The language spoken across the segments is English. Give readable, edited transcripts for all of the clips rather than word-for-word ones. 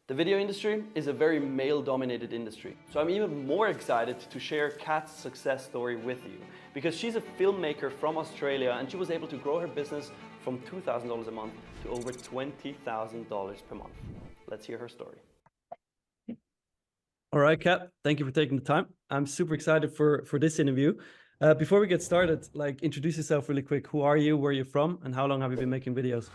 The video industry is a very male-dominated industry, so I'm even more excited to share Kat's success story with you because she's a filmmaker from Australia and she was able to grow her business from $2,000 a month to over $20,000 per month. Let's hear her story. All right, Kat, thank you for taking the time. I'm super excited for this interview. Before we get started, introduce yourself really quick. Who are you, where are you from, and how long have you been making videos?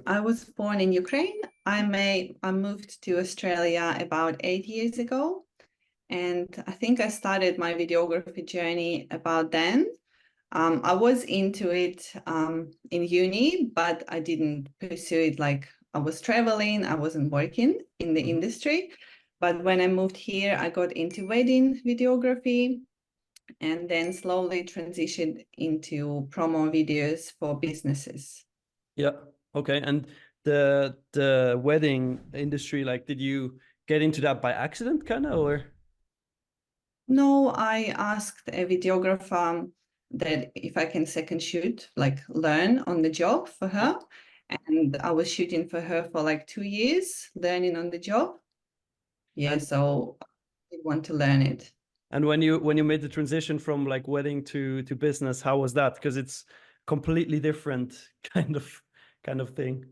I was born in Ukraine. I moved to Australia about 8 years ago, and I think I started my videography journey about then. I was into it in uni, but I didn't pursue it. Like I was traveling, I wasn't working in the industry. But when I moved here, I got into wedding videography and then slowly transitioned into promo videos for businesses. Yeah. Okay. And the wedding industry, did you get into that by accident, kind of, or? No, I asked a videographer that if I can second shoot, like learn on the job for her. And I was shooting for her for like 2 years, learning on the job. Yeah, And so I want to learn it. and when you made the transition from like wedding to business, how was that? Because it's completely different kind of thing.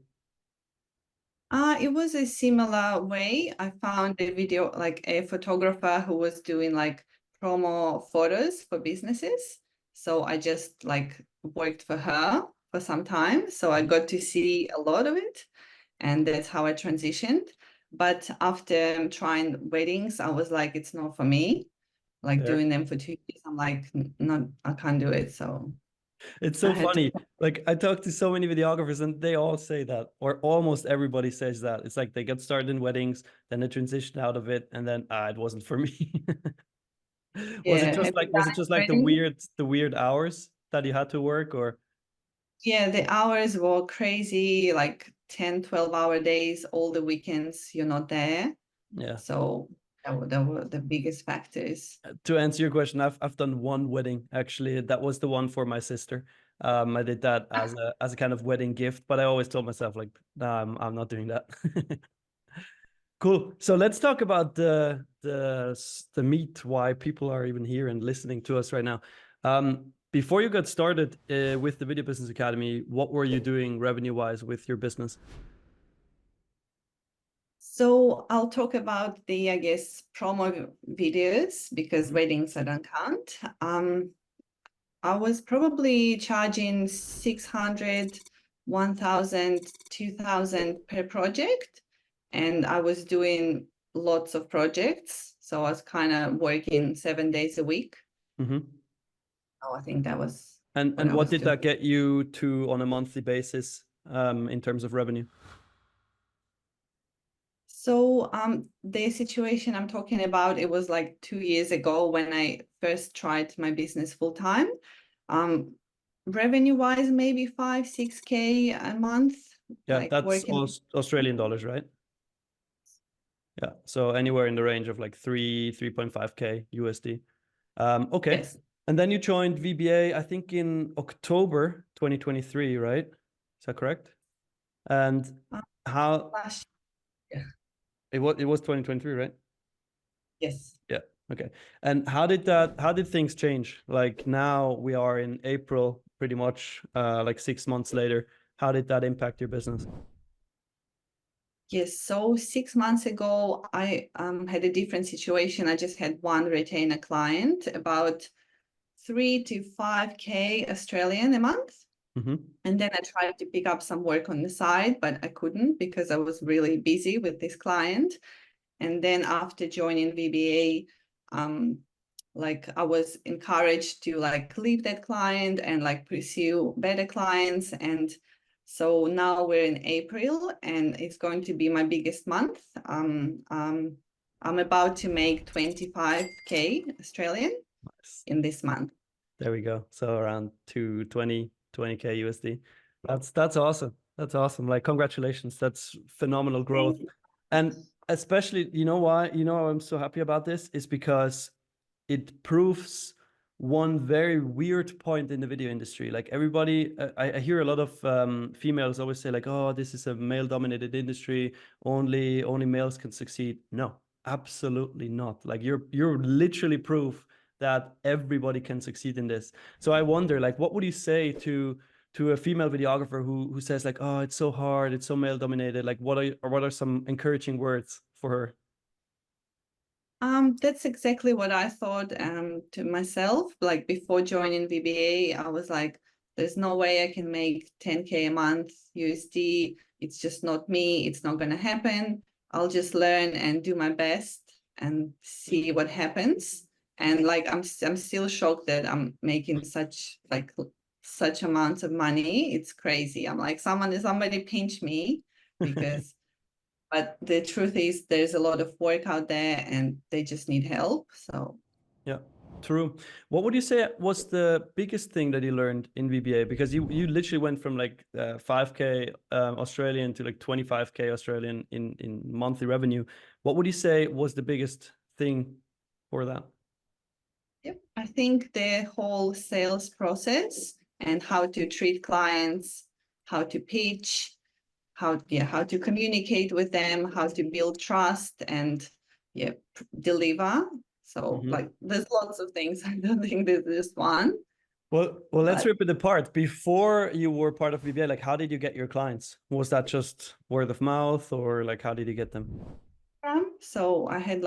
It was a similar way. I found a video, like a photographer who was doing like promo photos for businesses. So I just like worked for her for some time. So I got to see a lot of it. And that's how I transitioned. But after trying weddings, I was like, it's not for me. Like There. doing them for 2 years, I'm like, not, I can't do it. So It's I so had to. funny. Like I talk to so many videographers and they all say that, or almost everybody says that. It's like they get started in weddings, then they transition out of it, and then it wasn't for me. Was it Yeah. just Have you like was it done just like the weddings? weird hours that you had to work, or? Yeah, the hours were crazy, like 10, 12-hour days, all the weekends you're not there. Yeah. So that were the biggest factors. To answer your question, I've done one wedding actually. That was the one for my sister. I did that as a kind of wedding gift, but I always told myself like, nah, I'm not doing that. Cool. So let's talk about the meat, why people are even here and listening to us right now. Before you got started with the Video Business Academy, what were you doing revenue-wise with your business? So I'll talk about the, I guess, promo videos because weddings I don't count. I was probably charging 600, 1,000, 2,000 per project. And I was doing lots of projects. So I was kind of working 7 days a week. Mm-hmm. So I think that was what And I what was did doing. that get you to on a monthly basis in terms of revenue? So the situation I'm talking about, it was like 2 years ago when I first tried my business full time. Um, revenue wise, maybe 5, 6K a month, Yeah, like that's working. Australian dollars, right? Yeah, so anywhere in the range of like 3.5K USD. Okay. Yes. And then you joined VBA, I think in October 2023, right? Is that correct? And Uh, how last year. it was 2023, right? Yes. Yeah. Okay. And how did things change? Like now we are in April, pretty much like 6 months later. How did that impact your business? Yes. So 6 months ago, I had a different situation. I just had one retainer client, about 3 to 5K Australian a month. Mm-hmm. And then I tried to pick up some work on the side, but I couldn't because I was really busy with this client. And then after joining VBA, like I was encouraged to like leave that client and like pursue better clients. And so now we're in April and it's going to be my biggest month. I'm about to make 25K Australian Nice. in this month. There we go. So around 20K USD. That's awesome. That's awesome. Like congratulations. That's phenomenal growth. Thank you. And especially, you know why I'm so happy about this is because it proves one very weird point in the video industry. Like everybody, I hear a lot of females always say like, "Oh, this is a male-dominated industry. Only males can succeed." No, absolutely not. Like you're literally proof that everybody can succeed in this. So I wonder, like, what would you say to a female videographer who says like, "Oh, it's so hard, it's so male-dominated." Like, what are some encouraging words for her? That's exactly what I thought to myself. Like before joining VBA, I was like, there's no way I can make 10K a month USD. It's just not me. It's not going to happen. I'll just learn and do my best and see what happens. And like I'm still shocked that I'm making such amounts of money. It's crazy. I'm like, somebody pinch me, because but the truth is there's a lot of work out there and they just need help. So Yeah, true. What would you say was the biggest thing that you learned in VBA? Because you literally went from like 5K Australian to like 25K Australian in monthly revenue. What would you say was the biggest thing for that? yep, I think the whole sales process and how to treat clients, how to pitch, how to communicate with them, how to build trust and deliver. So Hmm. like there's lots of things. I don't think there's just one, Well, let's but rip it apart. Before you were part of VBA, like how did you get your clients? Was that just word of mouth, or like how did you get them? so I had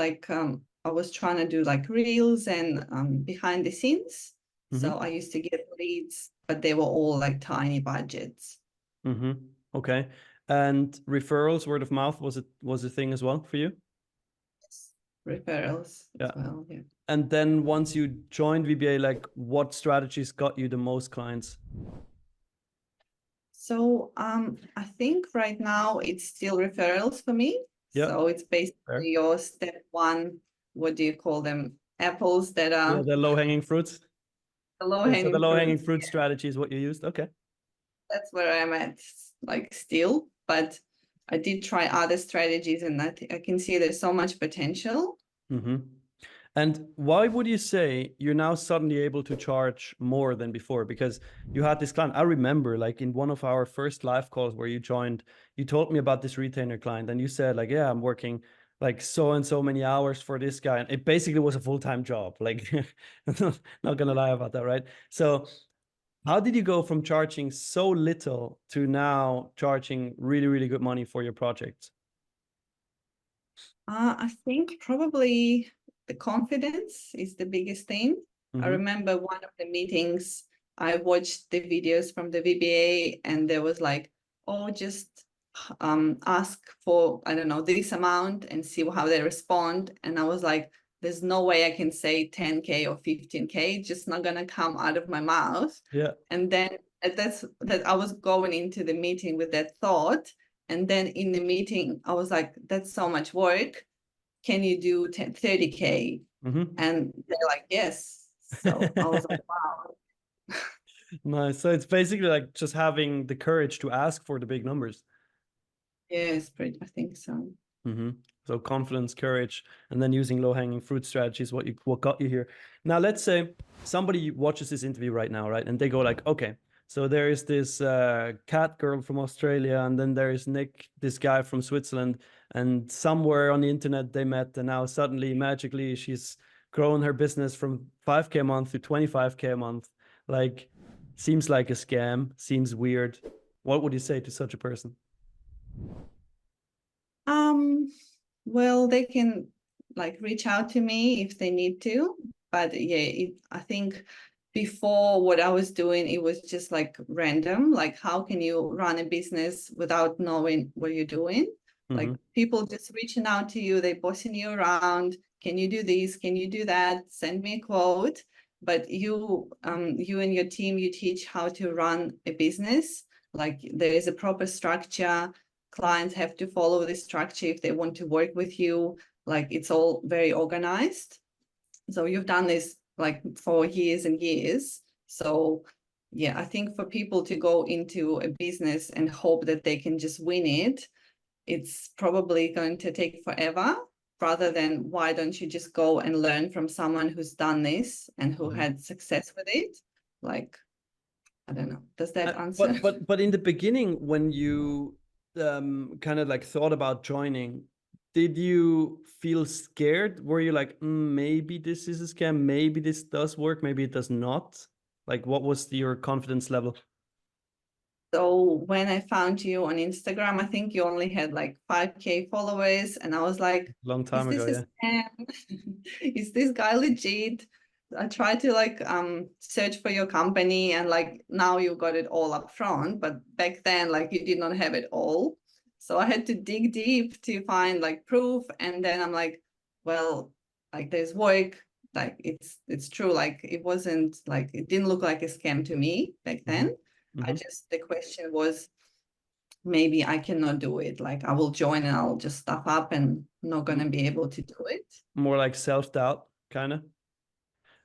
I was trying to do like reels and behind the scenes. So Hmm. I used to get leads, but they were all like tiny budgets. Hmm. Okay. And referrals, word of mouth, was a thing as well for you? Referrals as Yeah. well. Yeah. And then once you joined VBA, like what strategies got you the most clients? So I think right now it's still referrals for me. Yeah, So it's fair. basically your step one, what do you call them? Apples that Yeah, are the low-hanging fruits. the low Yeah, so the hanging low-hanging fruits. fruit strategy is what you used. Okay. That's where I'm at, like still. But I did try other strategies, and I can see there's so much potential. Mm-hmm. And why would you say you're now suddenly able to charge more than before? Because you had this client. I remember like in one of our first live calls where you joined, you told me about this retainer client and you said like, yeah, I'm working like so and so many hours for this guy. And it basically was a full-time job. Like, not gonna lie about that, right? So how did you go from charging so little to now charging really, really good money for your projects? I think probably the confidence is the biggest thing. I Mm-hmm. remember one of the meetings, I watched the videos from the VBA, and there was like, oh, just ask for, I don't know, this amount and see how they respond. And I was like, there's no way I can say 10K or 15K, just not gonna come out of my mouth. Yeah. And then that I was going into the meeting with that thought. And then in the meeting, I was like, that's so much work. Can you do 30K? Mm-hmm. And they're like, yes. So I was like, wow. Nice. So it's basically like just having the courage to ask for the big numbers. Yes, I think so. Mm-hmm. So confidence, courage, and then using low-hanging fruit strategy is what got you here. Now, let's say somebody watches this interview right now, right? And they go like, okay, so there is this cat girl from Australia, and then there is Nick, this guy from Switzerland, and somewhere on the internet they met, and now suddenly, magically, she's grown her business from 5K a month to 25K a month. Like, seems like a scam, seems weird. What would you say to such a person? Um, well, they can like reach out to me if they need to. But yeah, I think before what I was doing, it was just like random. Like, how can you run a business without knowing what you're doing? Mm-hmm. Like people just reaching out to you, they bossing you around. Can you do this? Can you do that? Send me a quote. But you and your team, you teach how to run a business. Like there is a proper structure. Clients have to follow this structure if they want to work with you. Like it's all very organized. So you've done this like for years and years. So yeah, I think for people to go into a business and hope that they can just win it, it's probably going to take forever. rather than why don't you just go and learn from someone who's done this and who had success with it? Like, I don't know. Does that answer? But in the beginning, when you kind of like thought about joining, did you feel scared? Were you like, maybe this is a scam, maybe this does work, maybe it does not? Like, what was your confidence level? So when I found you on Instagram, I think you only had like 5K followers. And I was like, Long is time this ago, a yeah. scam? Is this guy legit? I tried to like search for your company, and like now you got it all up front, but back then like you did not have it all. So I had to dig deep to find like proof. And then I'm like, well, like there's work, like it's true. Like it wasn't like, it didn't look like a scam to me back Mm-hmm. then. Mm-hmm. The question was, maybe I cannot do it. Like I will join and I'll just stuff up and not gonna be able to do it. More like self-doubt, kind of.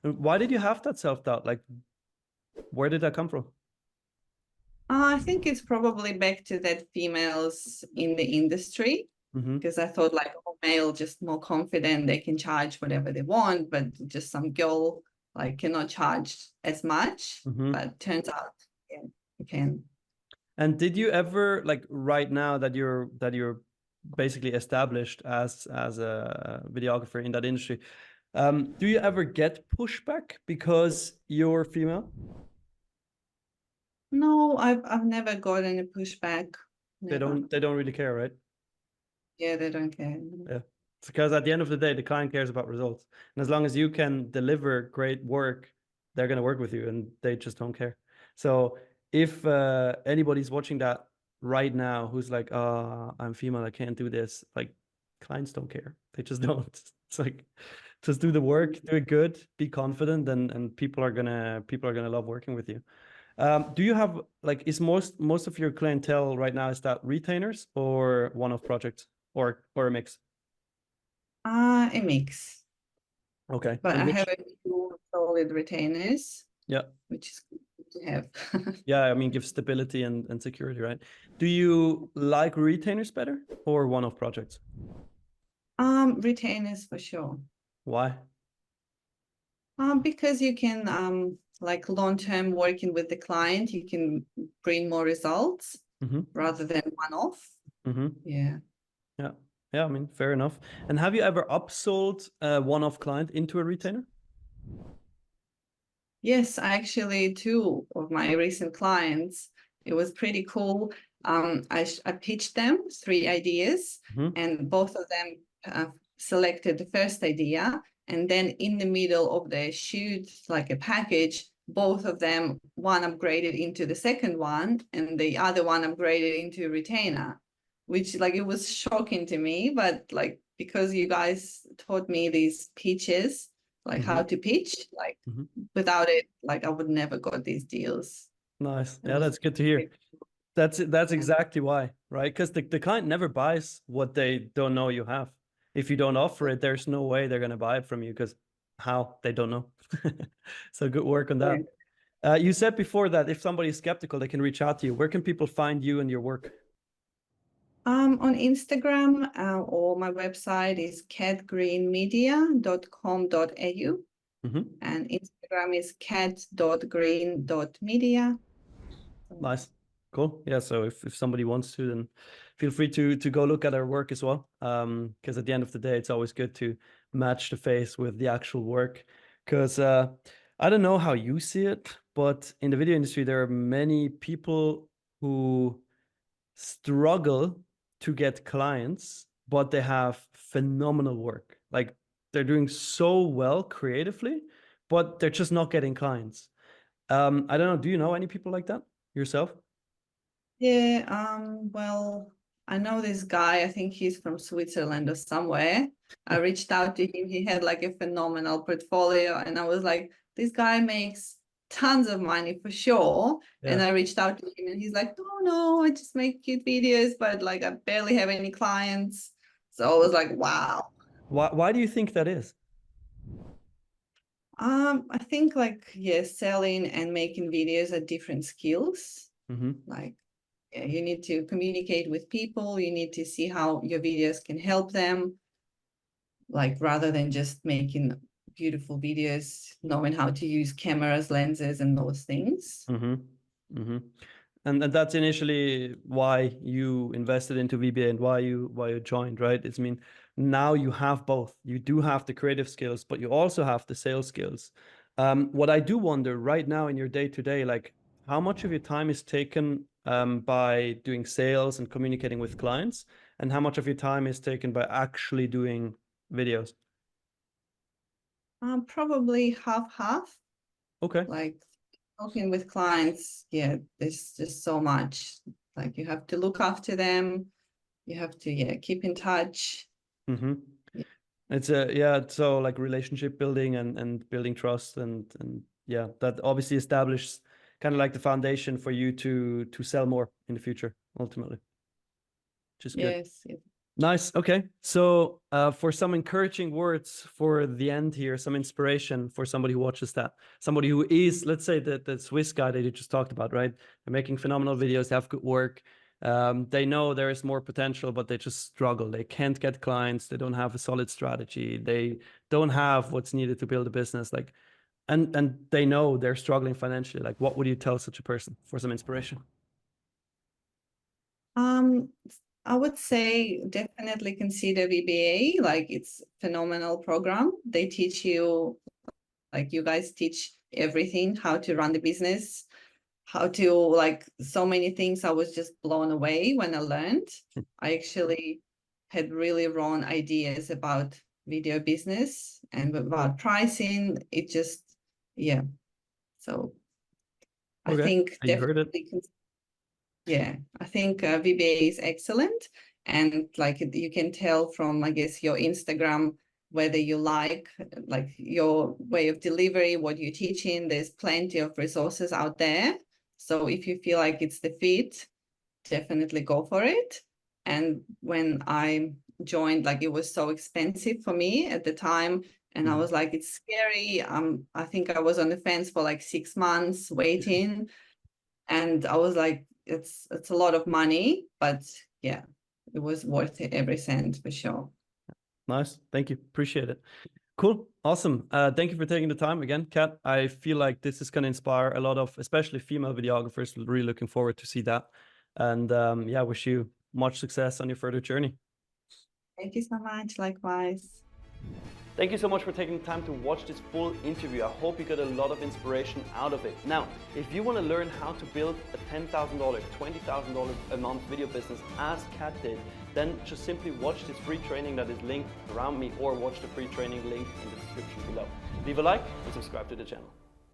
Why did you have that self-doubt? Like, where did that come from? I think it's probably back to that females in the industry, Mm-hmm. because I thought like, oh, male just more confident, they can charge whatever they want, but just some girl like cannot charge as much. Mm-hmm. But turns out, yeah, you can. And did you ever, like, right now that you're basically established as a videographer in that industry, do you ever get pushback because you're female? No, I've never got any pushback. They Never. don't really care, right? Yeah, they don't care. Yeah. It's because at the end of the day, the client cares about results. And as long as you can deliver great work, they're going to work with you and they just don't care. So if anybody's watching that right now who's like, I'm female, I can't do this, like clients don't care. They just don't. It's like just do the work, do it good, be confident, and people are gonna love working with you. Do you have like is most of your clientele right now is that retainers or one-off projects or a mix? A mix. Okay. But And I which, have a few solid retainers, yeah. which is good to have. Yeah, I mean, give stability and security, right? Do you like retainers better or one-off projects? Retainers for sure. Why? Because you can like long-term working with the client, you can bring more results Mm-hmm. rather than one-off. Mm-hmm. Yeah. Yeah. Yeah, I mean, fair enough. And have you ever upsold a one-off client into a retainer? Yes, actually, two of my recent clients, it was pretty cool. I pitched them 3 ideas, Mm-hmm. and both of them selected the first idea. And then in the middle of the shoot, like a package, both of them, one upgraded into the second one, and the other one upgraded into a retainer, which like it was shocking to me. But like because you guys taught me these pitches, like Mm-hmm. how to pitch, like Mm-hmm. without it, like I would never got these deals. Nice. It Yeah, was that's good to hear. great. That's exactly why, right? Because the client never buys what they don't know you have. If you don't offer it, there's no way they're gonna buy it from you because how? They don't know. So good work on that. You said before that if somebody is skeptical, they can reach out to you. Where can people find you and your work? On Instagram, or my website is catgreenmedia.com.au, Mm-hmm. and Instagram is cat.green.media. Nice. Cool. Yeah. So if somebody wants to, then feel free to go look at our work as well. Because at the end of the day, it's always good to match the face with the actual work. Because I don't know how you see it, but in the video industry, there are many people who struggle to get clients, but they have phenomenal work. Like they're doing so well creatively, but they're just not getting clients. I don't know. Do you know any people like that yourself? Yeah, well, I know this guy, I think he's from Switzerland or somewhere. I reached out to him. He had like a phenomenal portfolio, and I was like, this guy makes tons of money for sure. And Yeah. I reached out to him, and he's like, oh no, I just make cute videos, but like I barely have any clients. So I was like, wow. Why do you think that is? I think like, yeah, selling and making videos are different skills. Mm-hmm. Like, yeah, you need to communicate with people. You need to see how your videos can help them. like rather than just making beautiful videos, knowing how to use cameras, lenses, and those things. Mm-hmm. Mm-hmm. And that's initially why you invested into VBA and why you joined, right? It's I mean, now you have both. You do have the creative skills, but you also have the sales skills. What I do wonder right now in your day to day, like how much of your time is taken by doing sales and communicating with clients, and how much of your time is taken by actually doing videos? Probably half. Okay. Like talking with clients, yeah, there's just so much. Like you have to look after them, you have to, yeah, keep in touch. Mm-hmm. Yeah. It's so like relationship building and building trust and yeah, that obviously establishes kind of like the foundation for you to sell more in the future ultimately, which is good. Yes, yes. Nice. Okay. So for some encouraging words for the end here, some inspiration for somebody who watches that, somebody who is, let's say the Swiss guy that you just talked about, right? They're making phenomenal videos, they have good work. They know there is more potential, but they just struggle. They can't get clients. They don't have a solid strategy. They don't have what's needed to build a business. Like, and they know they're struggling financially. Like, what would you tell such a person for some inspiration? Um, I would say definitely consider VBA. Like it's phenomenal program. They teach you, like you guys teach everything, how to run the business, how to like so many things. I was just blown away when I learned. I actually had really wrong ideas about video business and about pricing. It just, yeah. So I Okay, think you heard it. definitely yeah, I think VBA is excellent. And like you can tell from, I guess, your Instagram, whether you like your way of delivery, what you're teaching, there's plenty of resources out there. So if you feel like it's the fit, definitely go for it. And when I joined, like it was so expensive for me at the time. And I Mhm. was like, it's scary. I think I was on the fence for like 6 months waiting, and I was like, it's a lot of money, but yeah, it was worth it, every cent for sure. Nice. Thank you. Appreciate it. Cool. Awesome. Thank you for taking the time again, Kat. I feel like this is going to inspire a lot of, especially female videographers. Really looking forward to see that. And yeah, wish you much success on your further journey. Thank you so much. Likewise. Thank you so much for taking the time to watch this full interview. I hope you got a lot of inspiration out of it. Now, if you want to learn how to build a $10,000, $20,000 a month video business as Kat did, then just simply watch this free training that is linked around me, or watch the free training link in the description below. Leave a like and subscribe to the channel.